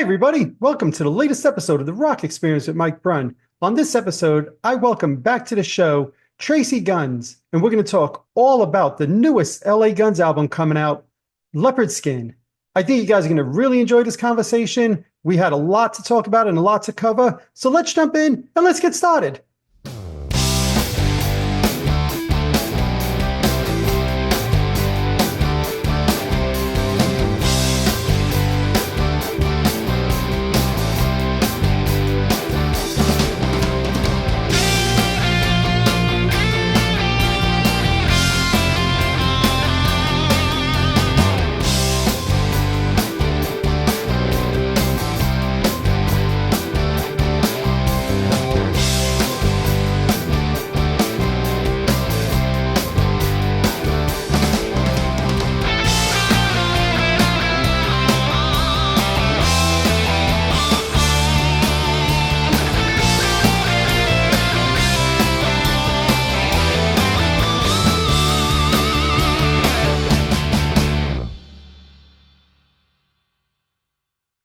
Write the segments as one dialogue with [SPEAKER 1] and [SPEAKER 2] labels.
[SPEAKER 1] everybody. Welcome to the latest episode of the Rock Experience with Mike Brunn. On this episode, I welcome back to the show Tracii Guns, and we're going to talk all about the newest LA Guns album coming out, Leopard Skin. I think you guys are going to really enjoy this conversation. We had a lot to talk about and a lot to cover, so let's jump in and let's get started.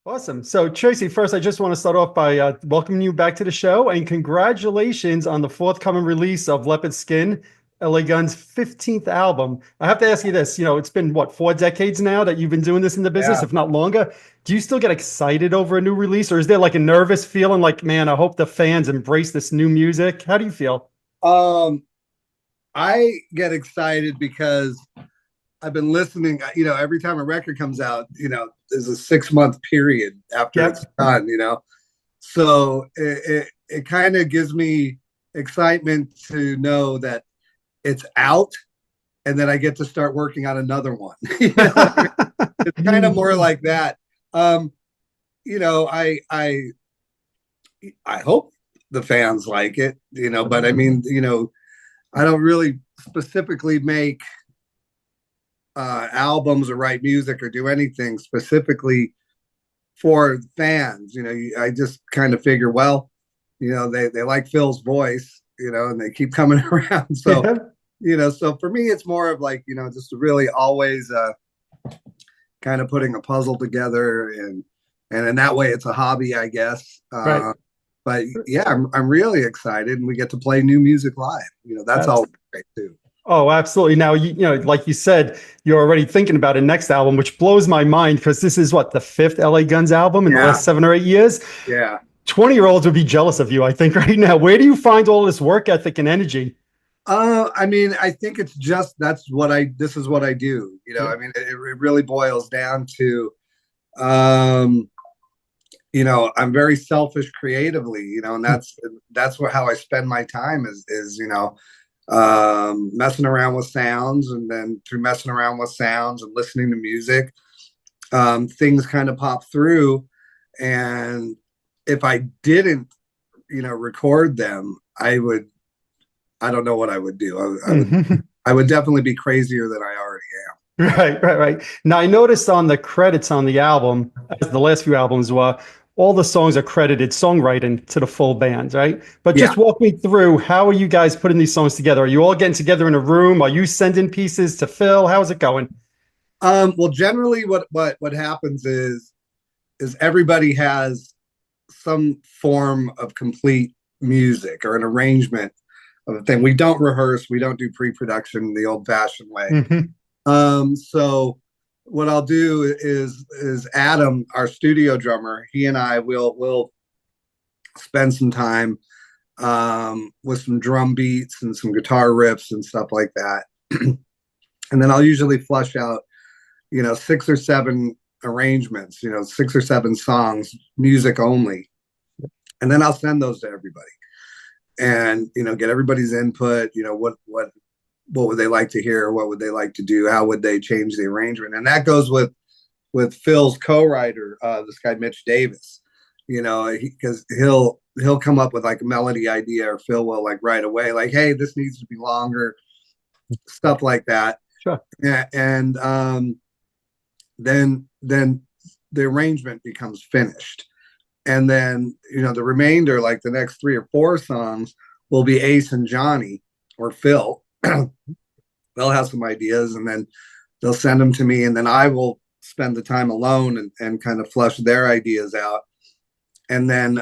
[SPEAKER 1] Awesome. So, Tracii, first, I just want to start off by welcoming you back to the show and congratulations on the forthcoming release of Leopard Skin, LA Guns' 15th album. I have to ask you this, it's been, 4 decades now that you've been doing this in the business, if not longer. Do you still get excited over a new release, or is there like a nervous feeling like, man, I hope the fans embrace this new music? How do you feel?
[SPEAKER 2] I get excited because I've been listening, every time a record comes out, there's a 6-month period after it's done, So it kind of gives me excitement to know that it's out and then I get to start working on another one. It's kind of more like that. I hope the fans like it, but I mean, I don't really specifically make albums or write music or do anything specifically for fans. I just kind of figure, well, they like Phil's voice, and they keep coming around. So, so for me, it's more of like, just really always kind of putting a puzzle together, and in that way, it's a hobby, I guess.
[SPEAKER 1] Right.
[SPEAKER 2] But yeah, I'm really excited, and we get to play new music live. That's all great too.
[SPEAKER 1] Oh, absolutely. Now, like you said, you're already thinking about a next album, which blows my mind because this is the 5th LA Guns album in the last 7 or 8 years.
[SPEAKER 2] Yeah.
[SPEAKER 1] 20-year-olds would be jealous of you, I think, right now. Where do you find all this work ethic and energy?
[SPEAKER 2] I mean, I think it's just, this is what I do. I mean, it really boils down to, I'm very selfish creatively, and that's how I spend my time is messing around with sounds, and then through messing around with sounds and listening to music, things kind of pop through. And if I didn't, record them, I don't know what I would do. I would definitely be crazier than I already
[SPEAKER 1] am. Right. Now, I noticed on the credits on the album, as the last few albums were, all the songs are credited songwriting to the full band, right? But just walk me through, how are you guys putting these songs together? Are you all getting together in a room? Are you sending pieces to Phil? How's it going?
[SPEAKER 2] Well, generally what happens is everybody has some form of complete music or an arrangement of a thing. We don't rehearse. We don't do pre-production the old-fashioned way. So what I'll do is Adam, our studio drummer, he and I will spend some time with some drum beats and some guitar riffs and stuff like that. And then I'll usually flush out, 6 or 7 arrangements, 6 or 7 songs, music only. And then I'll send those to everybody and, get everybody's input, what would they like to hear? What would they like to do? How would they change the arrangement? And that goes with Phil's co-writer, this guy, Mitch Davis, because he'll come up with like a melody idea, or Phil will like right away, like, hey, this needs to be longer, stuff like that.
[SPEAKER 1] Sure.
[SPEAKER 2] And then the arrangement becomes finished. And then, the remainder, like the next 3 or 4 songs, will be Ace and Johnny or Phil. They'll have some ideas, and then they'll send them to me, and then I will spend the time alone and kind of flush their ideas out. And then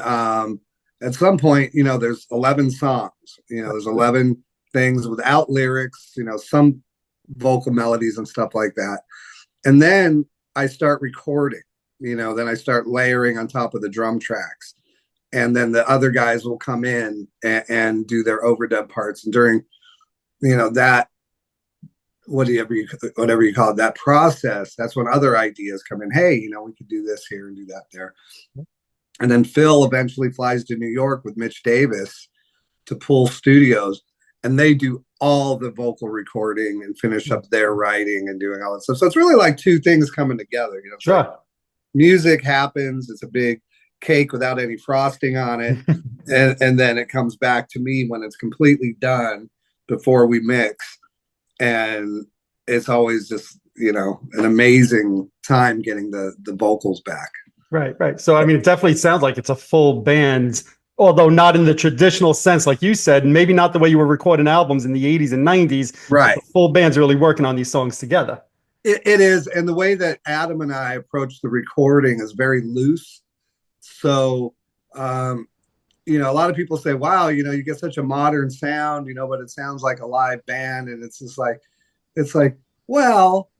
[SPEAKER 2] at some point, there's 11 songs, there's 11 things without lyrics, some vocal melodies and stuff like that. And then I start recording, then I start layering on top of the drum tracks. And then the other guys will come in and do their overdub parts. And during, that, whatever you call it, that process, that's when other ideas come in. Hey, we could do this here and do that there. And then Phil eventually flies to New York with Mitch Davis to Pool Studios, and they do all the vocal recording and finish up their writing and doing all that stuff. So it's really like two things coming together.
[SPEAKER 1] Sure.
[SPEAKER 2] So music happens. It's a big cake without any frosting on it. and then it comes back to me when it's completely done before we mix. And it's always just, an amazing time getting the vocals back.
[SPEAKER 1] Right. So, I mean, it definitely sounds like it's a full band, although not in the traditional sense, like you said, maybe not the way you were recording albums in the 80s and 90s.
[SPEAKER 2] Right.
[SPEAKER 1] The full band's really working on these songs together.
[SPEAKER 2] It is. And the way that Adam and I approach the recording is very loose. So, a lot of people say, wow, you get such a modern sound, but it sounds like a live band. And it's just like, well,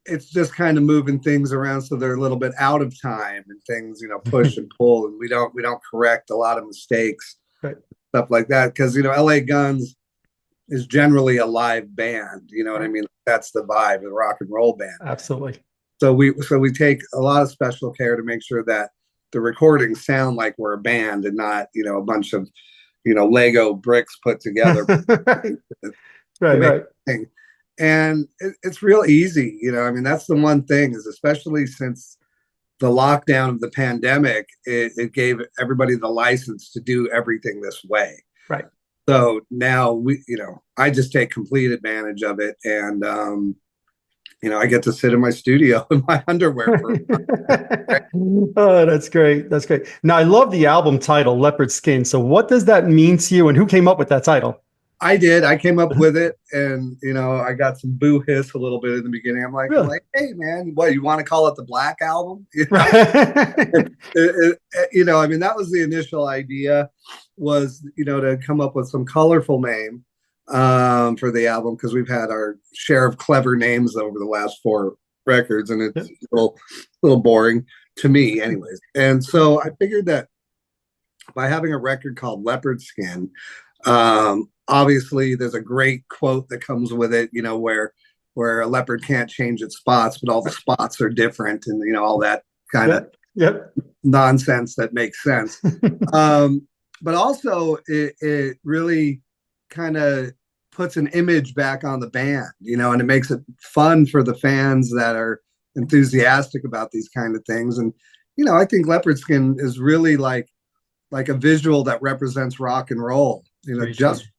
[SPEAKER 2] it's just kind of moving things around so they're a little bit out of time and things, push and pull, and we don't correct a lot of mistakes,
[SPEAKER 1] right.
[SPEAKER 2] Stuff like that. Because LA Guns is generally a live band. You know what I mean? That's the vibe, a rock and roll band.
[SPEAKER 1] Absolutely.
[SPEAKER 2] So we take a lot of special care to make sure that the recordings sound like we're a band and not a bunch of Lego bricks put together.
[SPEAKER 1] right.
[SPEAKER 2] And it's real easy, that's the one thing is, especially since the lockdown of the pandemic, it gave everybody the license to do everything this way.
[SPEAKER 1] Right.
[SPEAKER 2] So now I just take complete advantage of it. And, I get to sit in my studio in my underwear.
[SPEAKER 1] Oh, that's great. That's great. Now, I love the album title, Leopard Skin. So what does that mean to you, and who came up with that title?
[SPEAKER 2] I did. I came up with it, and I got some boo hiss a little bit in the beginning. I'm like,
[SPEAKER 1] really?
[SPEAKER 2] Hey man, what, you want to call it the Black Album?
[SPEAKER 1] Right.
[SPEAKER 2] That was the initial idea, was to come up with some colorful name for the album, because we've had our share of clever names over the last 4 records, and it's a little boring to me, anyways. And so I figured that by having a record called Leopard Skin, obviously there's a great quote that comes with it, where a leopard can't change its spots, but all the spots are different, and all that kind of nonsense that makes sense. But also it really kind of puts an image back on the band, and it makes it fun for the fans that are enthusiastic about these kind of things. And I think Leopard Skin is really like a visual that represents rock and roll.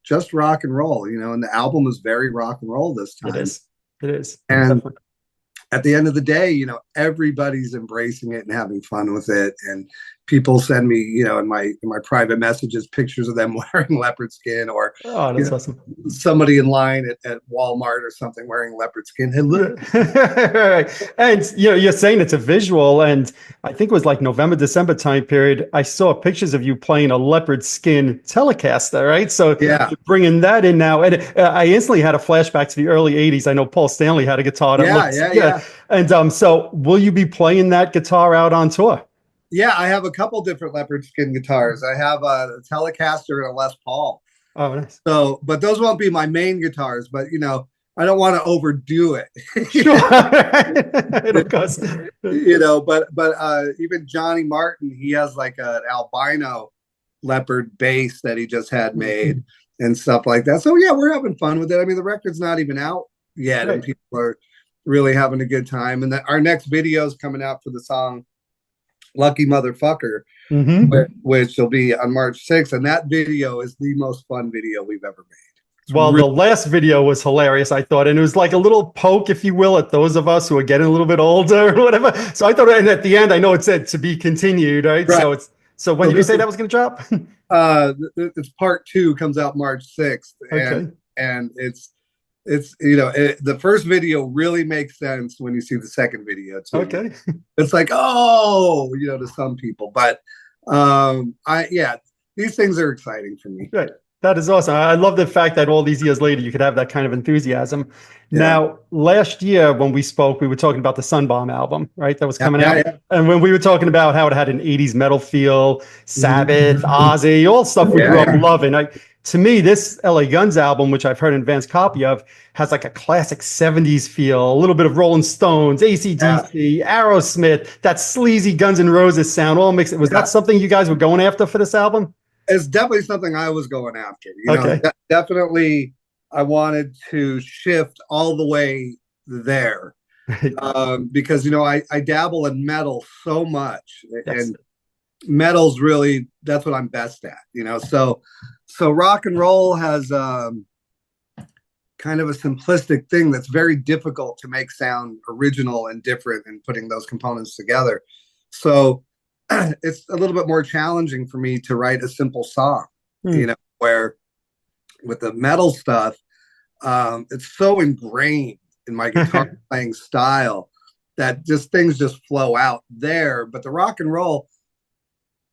[SPEAKER 2] Just rock and roll, and the album is very rock and roll this time.
[SPEAKER 1] It is.
[SPEAKER 2] And at the end of the day, everybody's embracing it and having fun with it. And people send me, in my private messages, pictures of them wearing leopard skin, or
[SPEAKER 1] that's awesome.
[SPEAKER 2] Somebody in line at Walmart or something wearing leopard skin. Hey, look.
[SPEAKER 1] Right. And you're saying it's a visual, and I think it was like November, December time period. I saw pictures of you playing a leopard skin Telecaster, right? So
[SPEAKER 2] yeah,
[SPEAKER 1] you're bringing that in now, and I instantly had a flashback to the early '80s. I know Paul Stanley had a guitar.
[SPEAKER 2] Yeah.
[SPEAKER 1] And so, will you be playing that guitar out on tour?
[SPEAKER 2] Yeah, I have a couple different leopard skin guitars. I have a Telecaster and a Les Paul.
[SPEAKER 1] Oh, nice.
[SPEAKER 2] So, but those won't be my main guitars. But I don't want to overdo it.
[SPEAKER 1] Sure. Of course.
[SPEAKER 2] But even Johnny Martin, he has like an albino leopard bass that he just had made and stuff like that. So yeah, we're having fun with it. I mean, the record's not even out yet, and people are really having a good time. And our next video is coming out for the song Lucky Motherfucker, which will be on March 6th. And that video is the most fun video we've ever made.
[SPEAKER 1] Well, the last video was hilarious, I thought. And it was like a little poke, if you will, at those of us who are getting a little bit older or whatever. So I thought, and at the end, I know it said to be continued, right? So when did you say that was going to drop?
[SPEAKER 2] It's part 2, comes out March 6th.
[SPEAKER 1] Okay.
[SPEAKER 2] And it's the first video really makes sense when you see the second video too.
[SPEAKER 1] Okay.
[SPEAKER 2] It's like, oh, to some people, but I yeah, these things are exciting for me.
[SPEAKER 1] Right. That is awesome. I love the fact that all these years later you could have that kind of enthusiasm.
[SPEAKER 2] Yeah,
[SPEAKER 1] Now, last year when we spoke, we were talking about the Sunbomb album, right? That was
[SPEAKER 2] yeah,
[SPEAKER 1] coming
[SPEAKER 2] yeah,
[SPEAKER 1] out.
[SPEAKER 2] yeah.
[SPEAKER 1] And when we were talking about how it had an 80s metal feel, Sabbath,
[SPEAKER 2] Mhm.
[SPEAKER 1] Ozzy, all stuff we grew
[SPEAKER 2] Yeah,
[SPEAKER 1] up
[SPEAKER 2] yeah,
[SPEAKER 1] loving. To me, this LA Guns album, which I've heard an advanced copy of, has like a classic 70s feel, a little bit of Rolling Stones,
[SPEAKER 2] yeah,
[SPEAKER 1] AC/DC, Aerosmith, that sleazy Guns N' Roses sound, all mixed. Was that
[SPEAKER 2] yeah.
[SPEAKER 1] something you guys were going after for this album?
[SPEAKER 2] It's definitely something I was going after.
[SPEAKER 1] Okay.
[SPEAKER 2] Definitely, I wanted to shift all the way there because I dabble in metal so much,
[SPEAKER 1] Yes.
[SPEAKER 2] and metal's really that's what I'm best at. So rock and roll has kind of a simplistic thing that's very difficult to make sound original and different and putting those components together. So it's a little bit more challenging for me to write a simple song,
[SPEAKER 1] Hmm.
[SPEAKER 2] where with the metal stuff, it's so ingrained in my guitar playing style that just things just flow out there. But the rock and roll,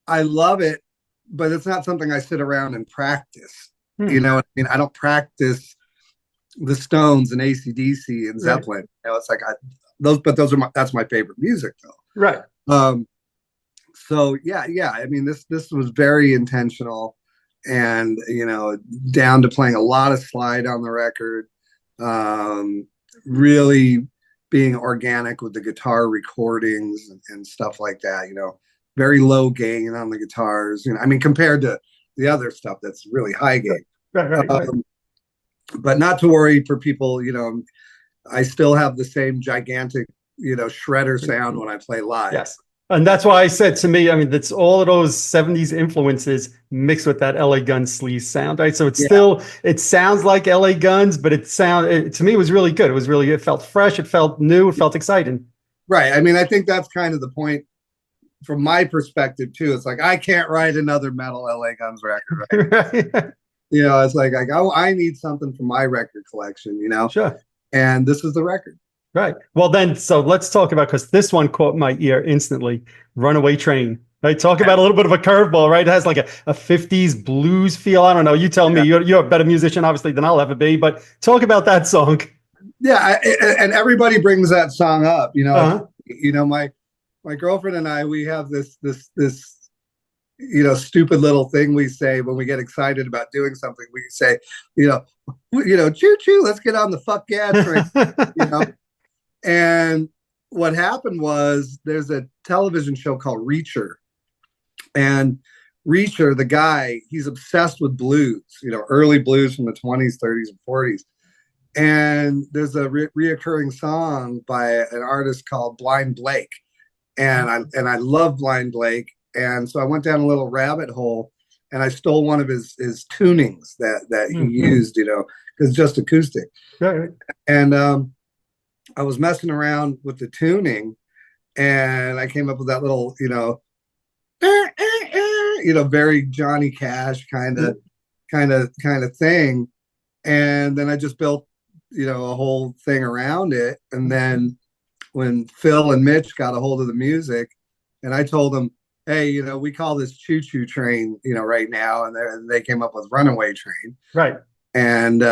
[SPEAKER 2] I love it, but it's not something I sit around and practice. You
[SPEAKER 1] Hmm.
[SPEAKER 2] know what I mean? I don't practice the Stones and AC/DC and
[SPEAKER 1] Right.
[SPEAKER 2] Zeppelin. It's like those are that's my favorite music though.
[SPEAKER 1] Right.
[SPEAKER 2] So yeah. I mean, this was very intentional, and down to playing a lot of slide on the record. Um, Really being organic with the guitar recordings and stuff like that. Very low gain on the guitars. I mean, compared to the other stuff that's really high
[SPEAKER 1] Right.
[SPEAKER 2] gain.
[SPEAKER 1] Right.
[SPEAKER 2] But not to worry for people. I still have the same gigantic, shredder sound when I play live.
[SPEAKER 1] Yes. And that's why I said to me, I mean, that's all of those 70s influences mixed with that LA Guns sleaze sound, right? So
[SPEAKER 2] Yeah,
[SPEAKER 1] it sounds like LA Guns, but to me, it was really good. It felt fresh. It felt new. It felt exciting.
[SPEAKER 2] right. I mean, I think that's kind of the point from my perspective too. It's like I can't write another metal LA Guns record, right?
[SPEAKER 1] Right.
[SPEAKER 2] It's like I need something from my record collection,
[SPEAKER 1] Sure.
[SPEAKER 2] and this is the record.
[SPEAKER 1] Right. Well, then, so let's talk about, because this one caught my ear instantly, Runaway Train. Right. Talk about a little bit of a curveball, right? It has like a 50s blues feel. I don't know. You tell me.
[SPEAKER 2] Yeah,
[SPEAKER 1] You're a better musician, obviously, than I'll ever be, but talk about that song.
[SPEAKER 2] yeah. And everybody brings that song up.
[SPEAKER 1] Uh-huh.
[SPEAKER 2] My girlfriend and I, we have this stupid little thing we say when we get excited about doing something. We say, choo choo, let's get on the fuck yeah train. You know, and what happened was there's a television show called Reacher, and Reacher, the guy, he's obsessed with blues. Early blues from the 20s, 30s, and 40s. And there's a reoccurring song by an artist called Blind Blake, and I love Blind Blake. And so I went down a little rabbit hole, and I stole one of his tunings that he used, because just acoustic.
[SPEAKER 1] Right.
[SPEAKER 2] And I was messing around with the tuning, and I came up with that little, very Johnny Cash kind of thing. And then I just built, a whole thing around it. And then when Phil and Mitch got a hold of the music, and I told them, hey, we call this choo choo train, right now. And they came up with Runaway Train.
[SPEAKER 1] Right.
[SPEAKER 2] And,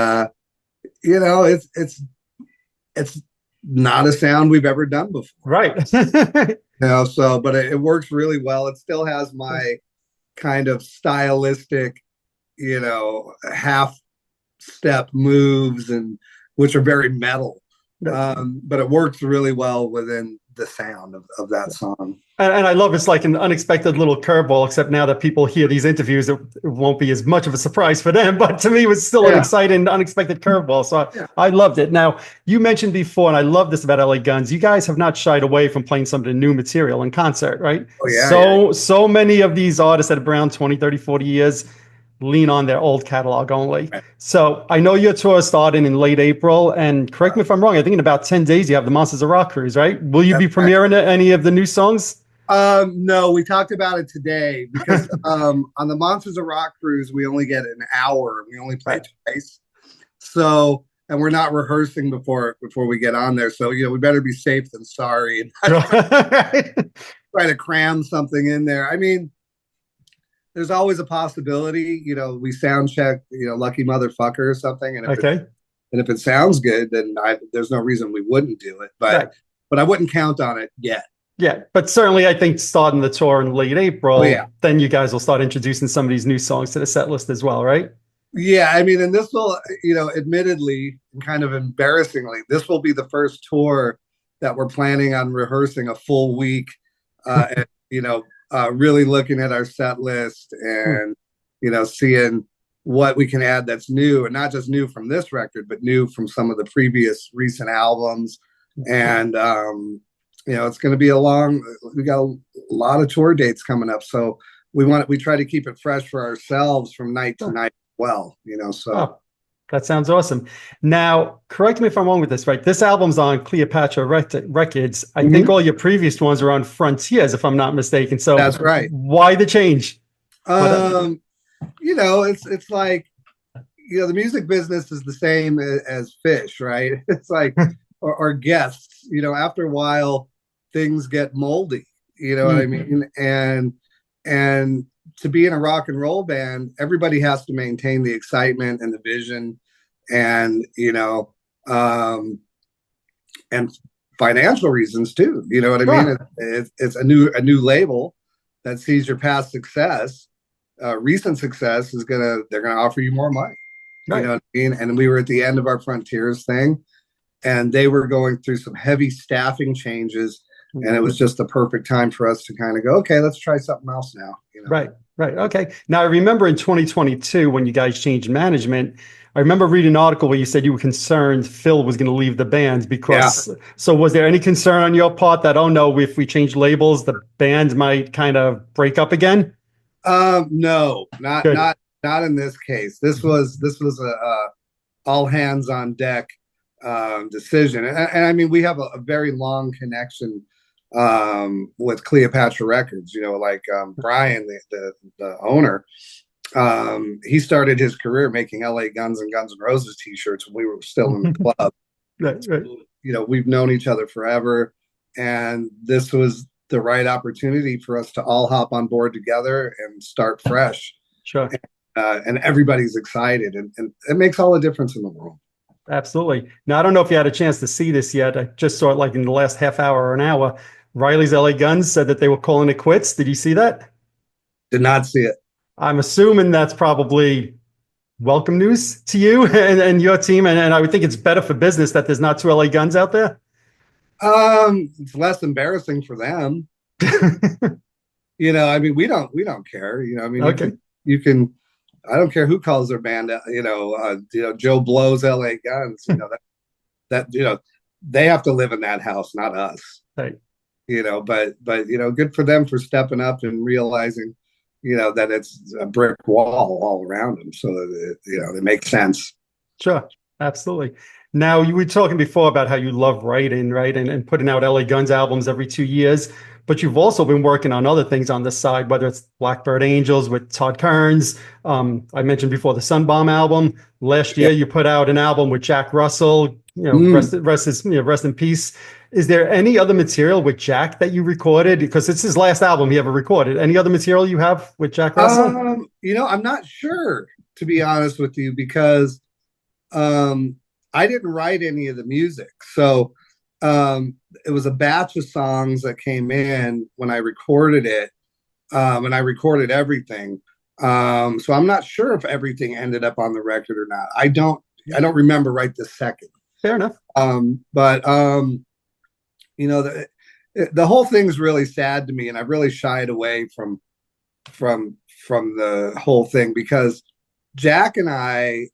[SPEAKER 2] it's not a sound we've ever done before.
[SPEAKER 1] Right.
[SPEAKER 2] But it works really well. It still has my kind of stylistic, half step moves, and which are very metal. But it works really well within the sound of that song.
[SPEAKER 1] And I love it's like an unexpected little curveball, except now that people hear these interviews, it won't be as much of a surprise for them. But to me, it was still an exciting, unexpected curveball. So I loved it. Now, you mentioned before, and I love this about LA Guns, you guys have not shied away from playing some of the new material in concert, right?
[SPEAKER 2] Oh, yeah.
[SPEAKER 1] So many of these artists that have been around 20, 30, 40 years lean on their old catalog only.
[SPEAKER 2] Right.
[SPEAKER 1] So I know your tour started in late April, and correct me if I'm wrong, I think in about 10 days you have the Monsters of Rock cruise, right? Will you be premiering any of the new songs?
[SPEAKER 2] No, we talked about it today because on the Monsters of Rock cruise, we only get an hour. We only play twice. So, and we're not rehearsing before we get on there. So we better be safe than sorry, and not
[SPEAKER 1] Right.
[SPEAKER 2] try to cram something in there. I mean, there's always a possibility. We sound check, Lucky Motherfucker or something, and
[SPEAKER 1] Okay.
[SPEAKER 2] if it sounds good, then there's no reason we wouldn't do it.
[SPEAKER 1] Right.
[SPEAKER 2] But I wouldn't count on it yet.
[SPEAKER 1] Yeah, but certainly I think starting the tour in late April,
[SPEAKER 2] Oh yeah,
[SPEAKER 1] then you guys will start introducing some of these new songs to the set list as well, right?
[SPEAKER 2] yeah. I mean, and this will, admittedly, and kind of embarrassingly, this will be the first tour that we're planning on rehearsing a full week, and really looking at our set list and seeing what we can add that's new, and not just new from this record, but new from some of the previous recent albums. And it's going to be we got a lot of tour dates coming up, so we try to keep it fresh for ourselves from night to night. Well, so.
[SPEAKER 1] Oh, that sounds awesome. Now, correct me if I'm wrong with this, right? This album's on Cleopatra Records. I think all your previous ones are on Frontiers, if I'm not mistaken. So
[SPEAKER 2] that's right.
[SPEAKER 1] Why the change?
[SPEAKER 2] It's like, the music business is the same as fish, right? It's like, or guests, after a while, things get moldy, what I mean? And to be in a rock and roll band, everybody has to maintain the excitement and the vision, and and financial reasons too. You know what I mean? It's a new label that sees your past success, recent success they're gonna offer you more money. Right. You know what I mean? And we were at the end of our Frontiers thing, and they were going through some heavy staffing changes. And it was just the perfect time for us to kind of go, okay, let's try something else now.
[SPEAKER 1] Right. Okay. Now, I remember in 2022, when you guys changed management, I remember reading an article where you said you were concerned Phil was going to leave the band because, so was there any concern on your part that, oh no, if we change labels, the band might kind of break up again?
[SPEAKER 2] No, not in this case. This was a all hands on deck decision. And I mean, we have a very long connection with Cleopatra Records. Brian, the owner, he started his career making LA Guns and Guns N' Roses t-shirts when we were still in the club. Right. We've known each other forever, and this was the right opportunity for us to all hop on board together and start fresh.
[SPEAKER 1] Sure.
[SPEAKER 2] And everybody's excited, and it makes all the difference in the world.
[SPEAKER 1] Absolutely. Now, I don't know if you had a chance to see this yet. I just saw it like in the last half hour or an hour. Riley's LA Guns said that they were calling it quits. Did you see that?
[SPEAKER 2] Did not see it.
[SPEAKER 1] I'm assuming that's probably welcome news to you and your team. And I would think it's better for business that there's not two LA Guns out there.
[SPEAKER 2] It's less embarrassing for them. I mean, we don't care. I mean, okay. You can. I don't care who calls their band. Joe Blow's LA Guns. That they have to live in that house, not us.
[SPEAKER 1] Right.
[SPEAKER 2] But good for them for stepping up and realizing, that it's a brick wall all around them. So that it makes sense.
[SPEAKER 1] Sure, absolutely. Now, you were talking before about how you love writing, right, and putting out LA Guns albums every 2 years. But you've also been working on other things on the side, whether it's Blackbird Angels with Todd Kearns. I mentioned before the Sunbomb album. Last year, you put out an album with Jack Russell. Rest in peace. Is there any other material with Jack that you recorded? Because it's his last album he ever recorded. Any other material you have with Jack Russell?
[SPEAKER 2] I'm not sure, to be honest with you, because I didn't write any of the music. So it was a batch of songs that came in when I recorded it, and I recorded everything. So I'm not sure if everything ended up on the record or not. I don't remember right this second.
[SPEAKER 1] Fair enough.
[SPEAKER 2] But the whole thing's really sad to me, and I've really shied away from the whole thing because Jack and I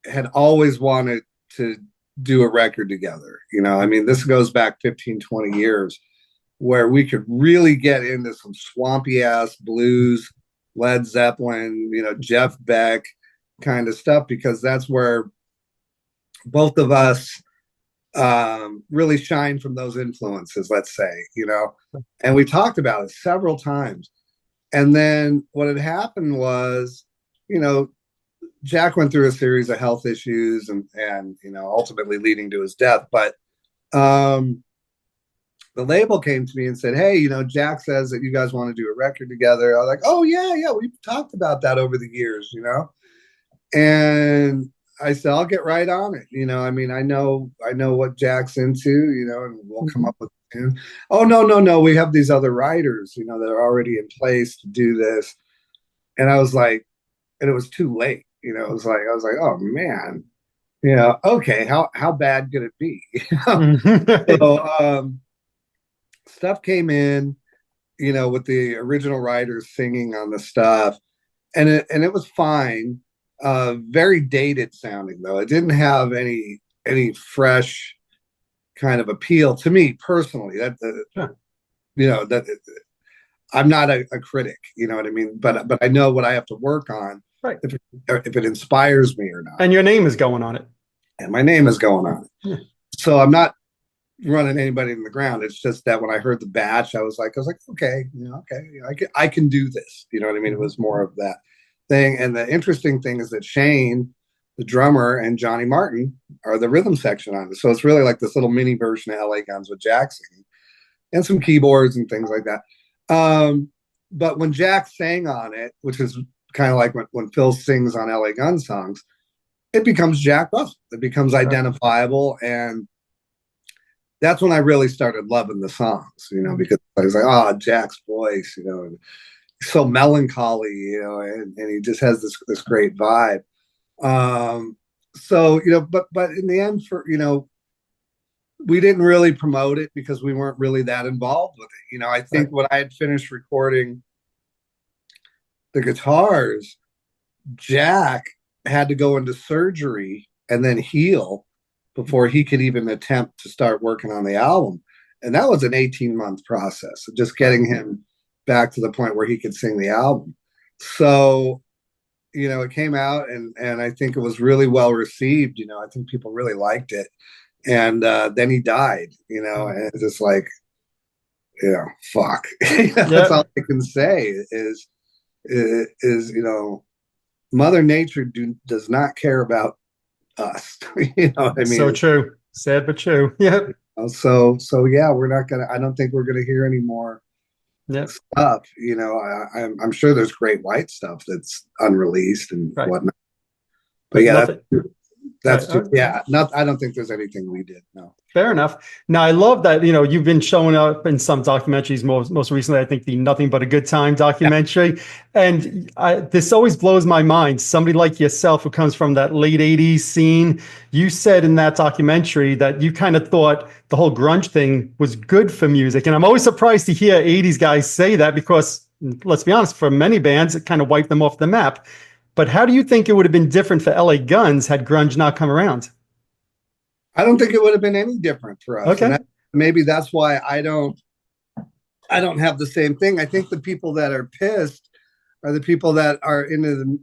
[SPEAKER 2] had always wanted to do a record together. I mean, this goes back 15, 20 years where we could really get into some swampy ass blues, Led Zeppelin, Jeff Beck kind of stuff, because that's where both of us really shine from those influences, let's say, and we talked about it several times. And then what had happened was, Jack went through a series of health issues and ultimately leading to his death. But um, the label came to me and said, "Hey, Jack says that you guys want to do a record together." I was like, "Oh yeah, we've talked about that over the years." And I said, "I'll get right on it." I mean, I know what Jack's into, and we'll come
[SPEAKER 1] Mhm.
[SPEAKER 2] up with a tune. Oh no, we have these other writers, that are already in place to do this. And I was like, and it was too late. I was like, oh man, okay, how bad could it be?
[SPEAKER 1] Mhm.
[SPEAKER 2] So stuff came in, with the original writers singing on the stuff, and it was fine. Very dated sounding though. It didn't have any fresh kind of appeal to me personally.
[SPEAKER 1] Sure.
[SPEAKER 2] That I'm not a critic, you know what I mean. But I know what I have to work on
[SPEAKER 1] Right.
[SPEAKER 2] if it inspires me or not.
[SPEAKER 1] And your name is going on it.
[SPEAKER 2] And my name is going on it.
[SPEAKER 1] Yeah.
[SPEAKER 2] So I'm not running anybody in the ground. It's just that when I heard the batch, I was like, okay, okay, I can do this. You know what I mean? It
[SPEAKER 1] Mhm.
[SPEAKER 2] was more of that thing. And the interesting thing is that Shane, the drummer, and Johnny Martin are the rhythm section on it. So it's really like this little mini version of LA Guns with Jack singing and some keyboards and things like that. But when Jack sang on it, which is kind of like when Phil sings on LA Gun songs, it becomes Jack Russell. It becomes
[SPEAKER 1] Sure.
[SPEAKER 2] identifiable. And that's when I really started loving the songs,
[SPEAKER 1] Mhm.
[SPEAKER 2] because I was like, oh, Jack's voice, and so melancholy, and he just has this great vibe. So, but in the end, we didn't really promote it because we weren't really that involved with it. I
[SPEAKER 1] Right.
[SPEAKER 2] think when I had finished recording the guitars, Jack had to go into surgery and then heal before he could even attempt to start working on the album. And that was an 18-month process of just
[SPEAKER 1] Right.
[SPEAKER 2] getting him back to the point where he could sing the album. So, it came out and I think it was really well received. I think people really liked it. And then he died,
[SPEAKER 1] Mhm.
[SPEAKER 2] and it's just like, fuck. That's
[SPEAKER 1] Yeah.
[SPEAKER 2] all I can say is Mother Nature does not care about us. You know what I
[SPEAKER 1] So
[SPEAKER 2] mean?
[SPEAKER 1] true. Sad but true. Yeah.
[SPEAKER 2] So yeah, we're not gonna. I don't think we're gonna hear any more
[SPEAKER 1] Yeah.
[SPEAKER 2] stuff. I'm sure there's great white stuff that's unreleased and
[SPEAKER 1] Right.
[SPEAKER 2] whatnot. But
[SPEAKER 1] But
[SPEAKER 2] yeah,
[SPEAKER 1] nothing.
[SPEAKER 2] that's
[SPEAKER 1] Right.
[SPEAKER 2] just yeah. Not. I don't think there's anything we did. No.
[SPEAKER 1] Fair enough. Now, I love that, you've been showing up in some documentaries, most recently, I think the Nothing But a Good Time
[SPEAKER 2] Yeah.
[SPEAKER 1] documentary. And this always blows my mind. Somebody like yourself who comes from that late 80s scene, you said in that documentary that you kind of thought the whole grunge thing was good for music. And I'm always surprised to hear 80s guys say that because, let's be honest, for many bands, it kind of wiped them off the map. But how do you think it would have been different for LA Guns had grunge not come around?
[SPEAKER 2] I don't think it would have been any different for us, and
[SPEAKER 1] Okay.
[SPEAKER 2] maybe that's why I don't have the same thing. I think the people that are pissed are the people that are in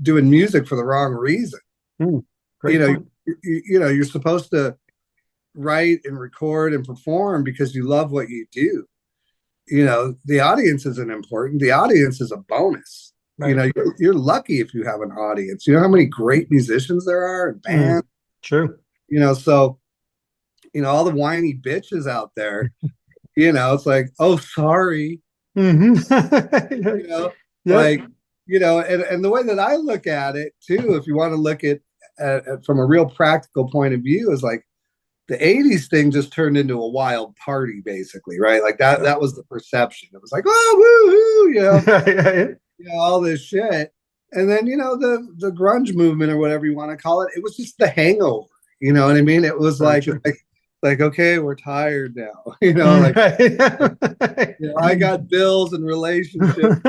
[SPEAKER 2] doing music for the wrong reason.
[SPEAKER 1] Hmm.
[SPEAKER 2] You
[SPEAKER 1] Great
[SPEAKER 2] know,
[SPEAKER 1] point.
[SPEAKER 2] you're supposed to write and record and perform because you love what you do. The audience isn't important. The audience is a bonus.
[SPEAKER 1] Right.
[SPEAKER 2] You're lucky if you have an audience. You know how many great musicians there are and
[SPEAKER 1] Mm,
[SPEAKER 2] bands.
[SPEAKER 1] true.
[SPEAKER 2] So all the whiny bitches out there. It's like, oh, sorry.
[SPEAKER 1] Hmm.
[SPEAKER 2] You know,
[SPEAKER 1] Yeah.
[SPEAKER 2] like and the way that I look at it too, if you want to look at from a real practical point of view, is like the 80s thing just turned into a wild party basically, right? Like that was the perception. It was like, oh, woo, all this shit. And then the grunge movement or whatever you want to call it, it was just the hangover. You know what I mean? It was
[SPEAKER 1] Very
[SPEAKER 2] like
[SPEAKER 1] true.
[SPEAKER 2] like okay, we're tired now. Like
[SPEAKER 1] Right.
[SPEAKER 2] I got bills and relationships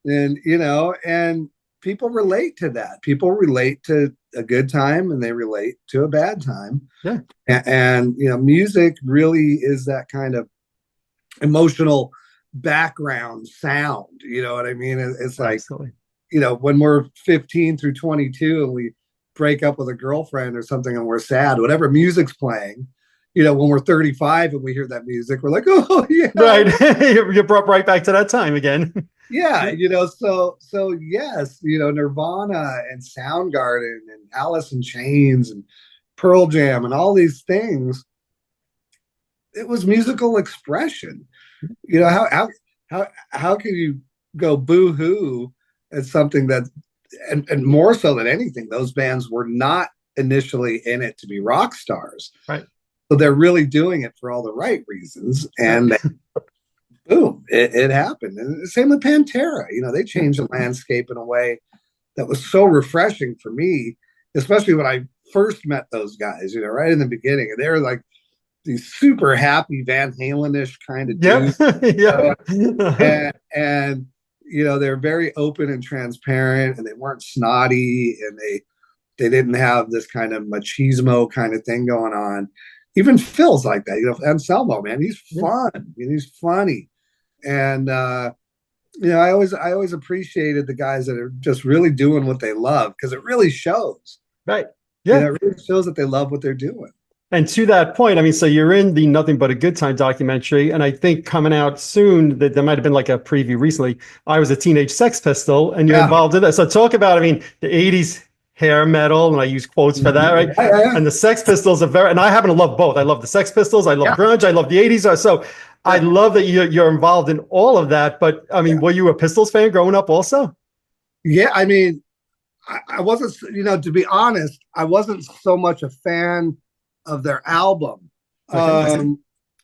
[SPEAKER 2] and people relate to that. People relate to a good time and they relate to a bad time.
[SPEAKER 1] Yeah,
[SPEAKER 2] And music really is that kind of emotional background sound. You know what I mean? It's like,
[SPEAKER 1] absolutely.
[SPEAKER 2] when we're 15 through 22 and we break up with a girlfriend or something and we're sad, whatever music's playing, when we're 35 and we hear that music, we're like, oh yeah,
[SPEAKER 1] Right. You're brought right back to that time again.
[SPEAKER 2] Yeah, so yes, Nirvana and Soundgarden and Alice in Chains and Pearl Jam and all these things, it was musical expression. How can you go boo hoo at something that, and more so than anything, those bands were not initially in it to be rock stars.
[SPEAKER 1] Right.
[SPEAKER 2] So they're really doing it for all the right reasons. And boom, it happened. And the same with Pantera. They changed the landscape in a way that was so refreshing for me, especially when I first met those guys, right in the beginning. And they were like these super happy Van Halen-ish kind of dudes.
[SPEAKER 1] Yeah.
[SPEAKER 2] And they're very open and transparent, and they weren't snotty, and they didn't have this kind of machismo kind of thing going on. Even Phil's like that, Anselmo, man, he's fun. I mean, he's funny. And I always appreciated the guys that are just really doing what they love, because it really shows.
[SPEAKER 1] Right. Yeah.
[SPEAKER 2] It really shows that they love what they're doing.
[SPEAKER 1] And to that point, I mean, so you're in the Nothing But a Good Time documentary, and I think coming out soon, that there might have been like a preview recently. I Was a Teenage Sex Pistol, and you're involved in that. So talk about, I mean, the 80s hair metal, and I use quotes for that, right?
[SPEAKER 2] Yeah.
[SPEAKER 1] And the Sex Pistols are very, and I happen to love both. I love the Sex Pistols, I love grunge, I love the 80s. So I love that you're involved in all of that. But I mean, were you a Pistols fan growing up also?
[SPEAKER 2] Yeah, I mean, I wasn't, to be honest, I wasn't so much a fan of their album,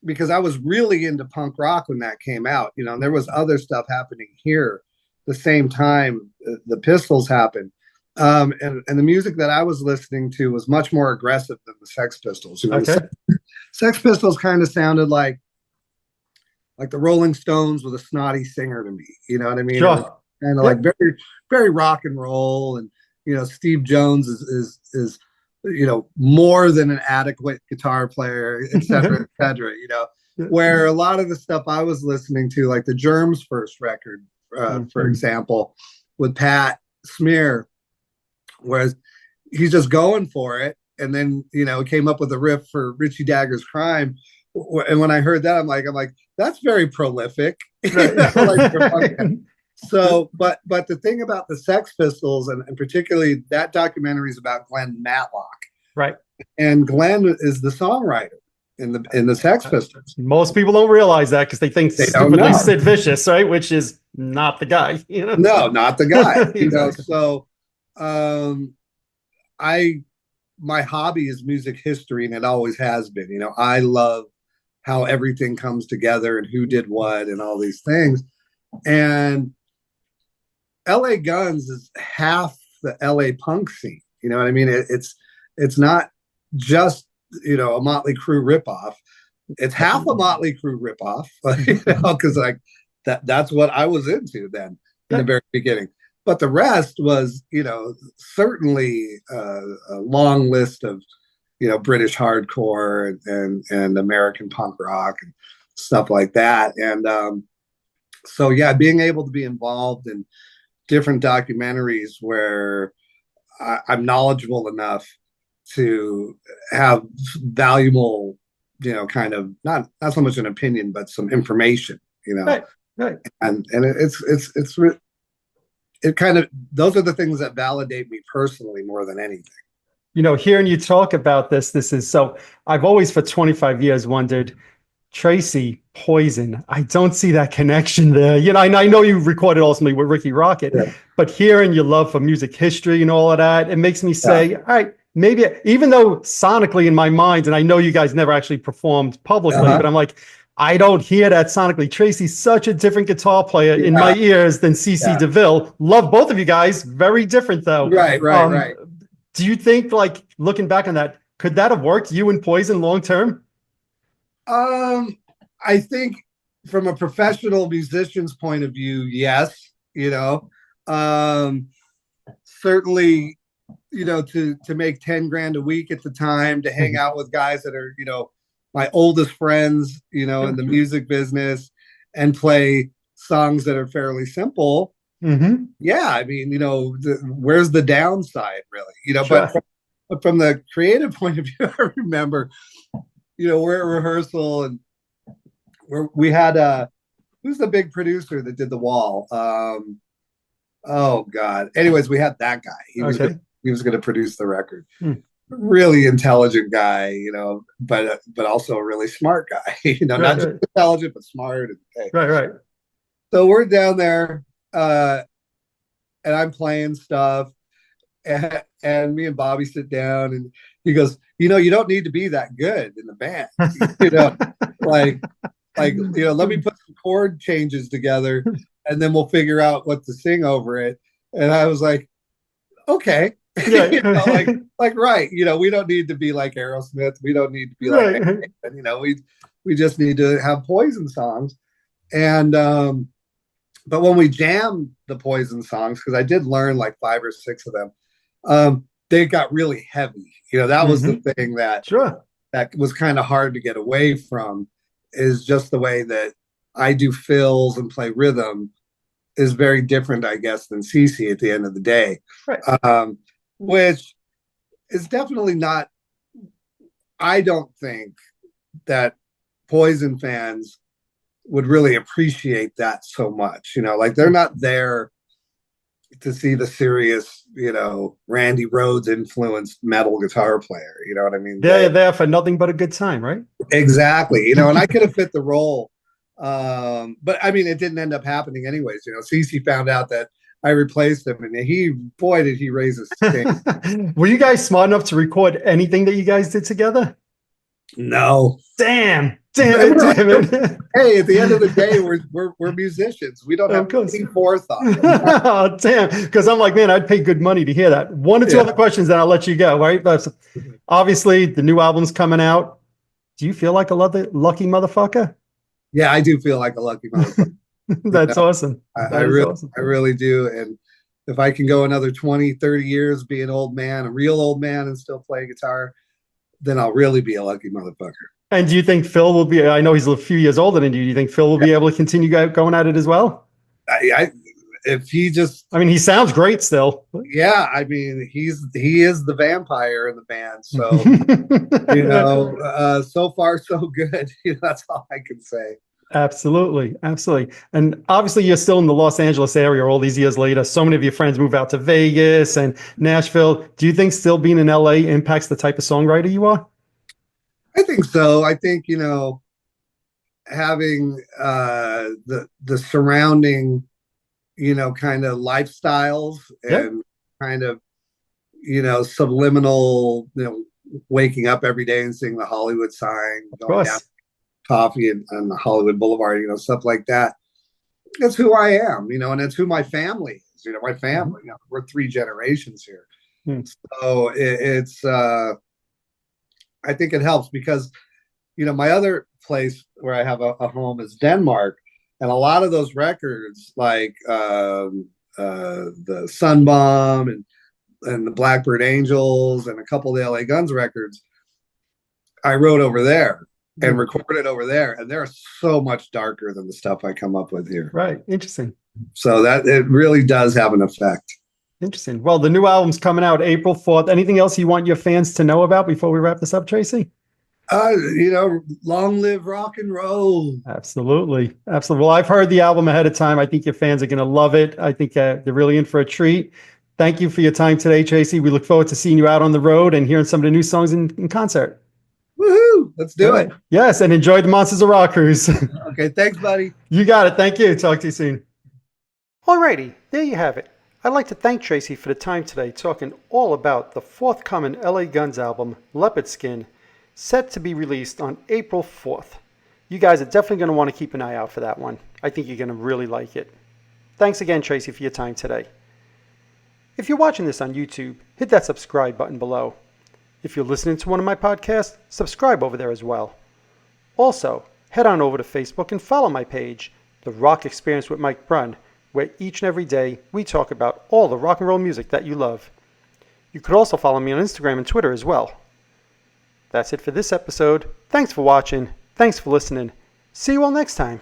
[SPEAKER 2] because I was really into punk rock when that came out. And there was other stuff happening here the same time the Pistols happened. And the music that I was listening to was much more aggressive than the Sex Pistols. The Sex Pistols kind of sounded like the Rolling Stones with a snotty singer to me. You know what I mean?
[SPEAKER 1] Sure.
[SPEAKER 2] And like very, very rock and roll. And Steve Jones is more than an adequate guitar player, et cetera, et cetera. Where a lot of the stuff I was listening to, like the Germs' first record, for example, with Pat Smear, whereas he's just going for it. And then, came up with a riff for Richie Dagger's Crime. And when I heard that, I'm like, that's very prolific. So, but the thing about the Sex Pistols, and particularly that documentary, is about Glenn Matlock.
[SPEAKER 1] Right.
[SPEAKER 2] And Glenn is the songwriter in the Sex Pistols.
[SPEAKER 1] Most people don't realize that, because they think stupidly Sid Vicious, right? Which is not the guy.
[SPEAKER 2] No, not the guy.
[SPEAKER 1] Exactly.
[SPEAKER 2] So my hobby is music history, and it always has been. I love how everything comes together and who did what and all these things. And LA Guns is half the LA punk scene. You know what I mean? It's not just, a Motley Crue ripoff. It's half a Motley Crue ripoff, because like that's what I was into then in the very beginning. But the rest was, certainly a long list of, British hardcore and American punk rock and stuff like that. And so, yeah, being able to be involved in different documentaries where I'm knowledgeable enough to have valuable, kind of not so much an opinion, but some information,
[SPEAKER 1] Right.
[SPEAKER 2] And it kind of, those are the things that validate me personally more than anything.
[SPEAKER 1] Hearing you talk about this is so, I've always for 25 years wondered, Tracii, Poison, I don't see that connection there. I know you recorded ultimately with Ricky Rocket, but hearing your love for music history and all of that, it makes me say, all right, maybe, even though sonically in my mind, and I know you guys never actually performed publicly, but I'm like, I don't hear that sonically. Tracii's such a different guitar player in my ears than CC DeVille. Love both of you guys. Very different though.
[SPEAKER 2] Right.
[SPEAKER 1] Do you think, like, looking back on that, could that have worked, you and Poison, long term?
[SPEAKER 2] I think from a professional musician's point of view, yes. Certainly, to make 10 grand a week at the time, to hang out with guys that are, my oldest friends, in the music business, and play songs that are fairly simple. Yeah, I mean, where's the downside, really? But from the creative point of view, I remember, we're at rehearsal, and we had who's the big producer that did The Wall? Oh God. Anyways, we had that guy.
[SPEAKER 1] Okay.
[SPEAKER 2] He was gonna produce the record.
[SPEAKER 1] Hmm.
[SPEAKER 2] Really intelligent guy, but also a really smart guy.
[SPEAKER 1] Right,
[SPEAKER 2] Not just
[SPEAKER 1] right,
[SPEAKER 2] intelligent but smart. Okay.
[SPEAKER 1] right, right.
[SPEAKER 2] So we're down there, and I'm playing stuff, and me and Bobby sit down, and he goes, you don't need to be that good in the band, like let me put some chord changes together, and then we'll figure out what to sing over it. And I was like, okay.
[SPEAKER 1] Yeah.
[SPEAKER 2] Right. We don't need to be like Aerosmith. We don't need to be like,
[SPEAKER 1] Right.
[SPEAKER 2] we just need to have Poison songs. And, but when we jammed the Poison songs, because I did learn like 5 or 6 of them, they got really heavy. That was the thing that
[SPEAKER 1] Sure.
[SPEAKER 2] that was kind of hard to get away from, is just the way that I do fills and play rhythm is very different, I guess, than Cece at the end of the day.
[SPEAKER 1] Right.
[SPEAKER 2] Which is definitely not, I don't think that Poison fans would really appreciate that so much. Like they're not there to see the serious, Randy Rhoads influenced metal guitar player. You know what I mean?
[SPEAKER 1] They're there for nothing but a good time, right?
[SPEAKER 2] Exactly. And I could have fit the role. But I mean, it didn't end up happening anyways. Cece found out that I replaced him, and boy, did he raise his stink.
[SPEAKER 1] Were you guys smart enough to record anything that you guys did together?
[SPEAKER 2] No.
[SPEAKER 1] Damn it.
[SPEAKER 2] Hey, at the end of the day, we're musicians. We don't have any forethought.
[SPEAKER 1] Oh, damn. Because I'm like, man, I'd pay good money to hear that. 1 or 2 other questions, then I'll let you go, right? But obviously, the new album's coming out. Do you feel like a lucky motherfucker?
[SPEAKER 2] Yeah, I do feel like a lucky motherfucker.
[SPEAKER 1] That's awesome.
[SPEAKER 2] I really do. And if I can go another 20, 30 years, be an old man, a real old man, and still play guitar, then I'll really be a lucky motherfucker. And
[SPEAKER 1] do you think Phil will be, I know he's a few years older than you. Do you think Phil will be able to continue going at it as well? If he just, I mean, he sounds great still. Yeah. I mean, he is the vampire in the band. So, so far, so good. That's all I can say. Absolutely. Absolutely. And obviously you're still in the Los Angeles area all these years later. So many of your friends move out to Vegas and Nashville. Do you think still being in LA impacts the type of songwriter you are? I think so. I think, having the surrounding, kind of lifestyles and kind of, subliminal, waking up every day and seeing the Hollywood sign, going down coffee on the Hollywood Boulevard, stuff like that. That's who I am, and it's who my family is. My family, we're 3 generations here. So it's I think it helps because, my other place where I have a home is Denmark. And a lot of those records, like the Sunbomb and the Blackbird Angels and a couple of the LA Guns records, I wrote over there and recorded over there. And they're so much darker than the stuff I come up with here. Right. Interesting. So that it really does have an effect. Interesting. Well, the new album's coming out April 4th. Anything else you want your fans to know about before we wrap this up, Tracii? Long live rock and roll. Absolutely. Absolutely. Well, I've heard the album ahead of time. I think your fans are going to love it. I think they're really in for a treat. Thank you for your time today, Tracii. We look forward to seeing you out on the road and hearing some of the new songs in concert. Woohoo! Let's do it. Yes, and enjoy the Monsters of Rock cruise. Okay, thanks, buddy. You got it. Thank you. Talk to you soon. Alrighty, there you have it. I'd like to thank Tracii for the time today talking all about the forthcoming LA Guns album, Leopard Skin, set to be released on April 4th. You guys are definitely going to want to keep an eye out for that one. I think you're going to really like it. Thanks again, Tracii, for your time today. If you're watching this on YouTube, hit that subscribe button below. If you're listening to one of my podcasts, subscribe over there as well. Also, head on over to Facebook and follow my page, The Rock Experience with Mike Brunn, where each and every day we talk about all the rock and roll music that you love. You could also follow me on Instagram and Twitter as well. That's it for this episode. Thanks for watching. Thanks for listening. See you all next time.